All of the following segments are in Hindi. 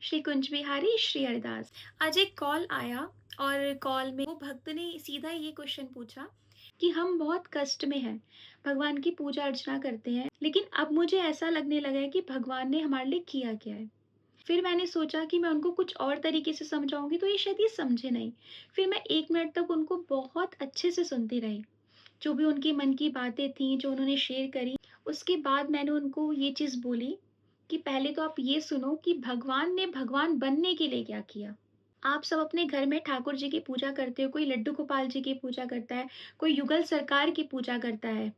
श्री कुंज बिहारी श्री हरिदास। आज एक कॉल आया और कॉल में वो भक्त ने सीधा ये क्वेश्चन पूछा कि हम बहुत कष्ट में हैं, भगवान की पूजा अर्चना करते हैं, लेकिन अब मुझे ऐसा लगने लगा है कि भगवान ने हमारे लिए किया क्या है। फिर मैंने सोचा कि मैं उनको कुछ और तरीके से समझाऊंगी तो ये शायद ये समझे नहीं। फिर मैं 1 मिनट तक उनको बहुत अच्छे से सुनती रही, जो भी उनकी मन की बातें थी जो उन्होंने शेयर करी। उसके बाद मैंने उनको ये चीज़ बोली कि पहले तो आप ये सुनो कि भगवान ने भगवान बनने के लिए क्या किया। आप सब अपने घर में ठाकुर जी की पूजा करते हो, कोई लड्डू गोपाल जी की पूजा करता है, कोई युगल सरकार की पूजा करता है।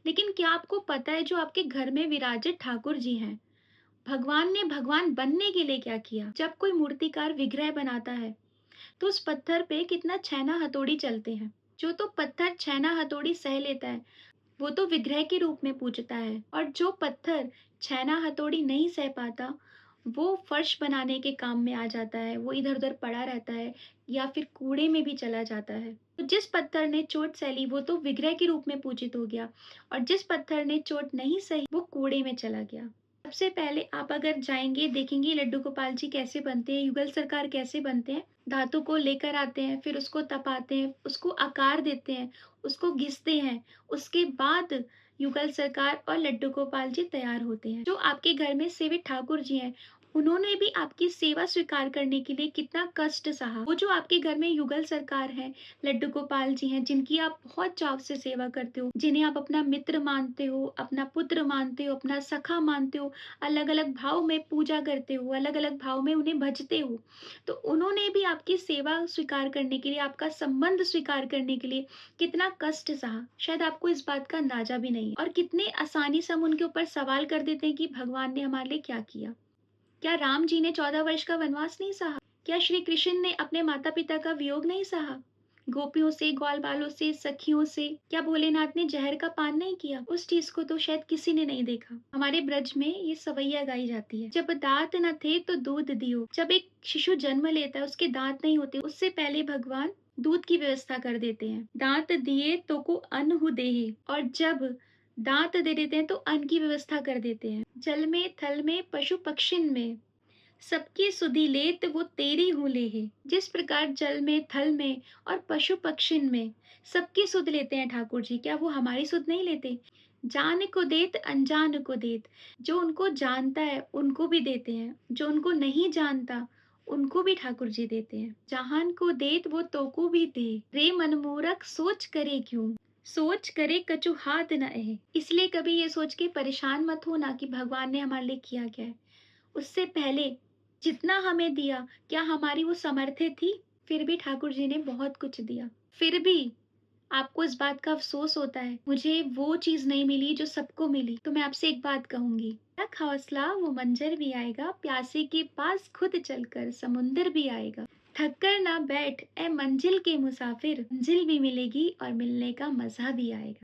लेकिन क्या आपको पता है जो आपके घर में विराजित ठाकुर जी हैं, भगवान ने भगवान बनने के लिए क्या किया। जब कोई मूर्तिकार विग्रह बनाता है तो उस पत्थर पे कितना छैना हथौड़ी चलते हैं। जो तो पत्थर छैना हथौड़ी सह लेता है वो तो विग्रह के रूप में पूजता है, और जो पत्थर छैना हथौड़ी नहीं सह पाता वो फर्श बनाने के काम में आ जाता है, वो इधर उधर पड़ा रहता है या फिर कूड़े में भी चला जाता है। तो जिस पत्थर ने चोट सही वो तो विग्रह के रूप में पूजित हो गया, और जिस पत्थर ने चोट नहीं सही वो कूड़े में चला गया। सबसे पहले आप अगर जाएंगे देखेंगे लड्डू गोपाल जी कैसे बनते हैं, युगल सरकार कैसे बनते हैं। धातु को लेकर आते हैं, फिर उसको तपाते हैं, उसको आकार देते हैं, उसको घिसते हैं। उसके बाद युगल सरकार और लड्डू गोपाल जी तैयार होते हैं। जो आपके घर में सेवित ठाकुर जी हैं, उन्होंने भी आपकी सेवा स्वीकार करने के लिए कितना कष्ट सहा। वो जो आपके घर में युगल सरकार है, लड्डू गोपाल जी हैं, जिनकी आप बहुत चाव से सेवा करते हो, जिन्हें आप अपना मित्र मानते हो, अपना पुत्र मानते हो, अपना सखा मानते हो, अलग अलग भाव में पूजा करते हो, अलग अलग भाव में उन्हें भजते हो, तो उन्होंने भी आपकी सेवा स्वीकार करने के लिए, आपका संबंध स्वीकार करने के लिए कितना कष्ट सहा, शायद आपको इस बात का अंदाजा भी नहीं है। और कितने आसानी से हम उनके ऊपर सवाल कर देते हैं कि भगवान ने हमारे लिए क्या किया। क्या राम जी ने 14 वर्ष का वनवास नहीं सहा? क्या श्री कृष्ण ने अपने माता पिता का वियोग नहीं सहा? गोपियों से, ग्वाल बालों से, सखियों से, क्या भोलेनाथ ने जहर का पान नहीं किया? उस चीज को तो शायद किसी ने नहीं देखा। हमारे ब्रज में ये सवैया गाई जाती है, जब दांत न थे तो दूध दियो। जब एक शिशु जन्म लेता है, उसके दांत नहीं होते, उससे पहले भगवान दूध की व्यवस्था कर देते हैं। दांत दिए तो को अन्न हु देहे, और जब दांत दे देते हैं तो अन्न की व्यवस्था कर देते हैं। जल में, थल में, पशु पक्षिन में सबकी सुधि लेत वो तेरी हूँ लेहे। जिस प्रकार जल में, थल में और पशु पक्षिन में सबकी सुध लेते हैं ठाकुर जी, क्या वो हमारी सुध नहीं लेते? जान को देत अनजान को देत, जो उनको जानता है उनको भी देते हैं, जो उनको नहीं जानता उनको भी ठाकुर जी देते हैं। जहान को देत वो तो को भी दे, रे मनमूरख सोच करे क्यों, सोच करे कछु हाथ न अहे। इसलिए कभी ये सोच के परेशान मत हो ना कि भगवान ने हमारे लिए किया क्या है। उससे पहले जितना हमें दिया, क्या हमारी वो सामर्थ्य थी? फिर भी ठाकुर जी ने बहुत कुछ दिया। फिर भी आपको इस बात का अफसोस होता है, मुझे वो चीज नहीं मिली जो सबको मिली। तो मैं आपसे एक बात कहूंगी, रख हौसला वो मंजर भी आएगा, प्यासे के पास खुद चलकर समुंदर भी आएगा। थक कर ना बैठ ए मंजिल के मुसाफिर, मंजिल भी मिलेगी और मिलने का मजा भी आएगा।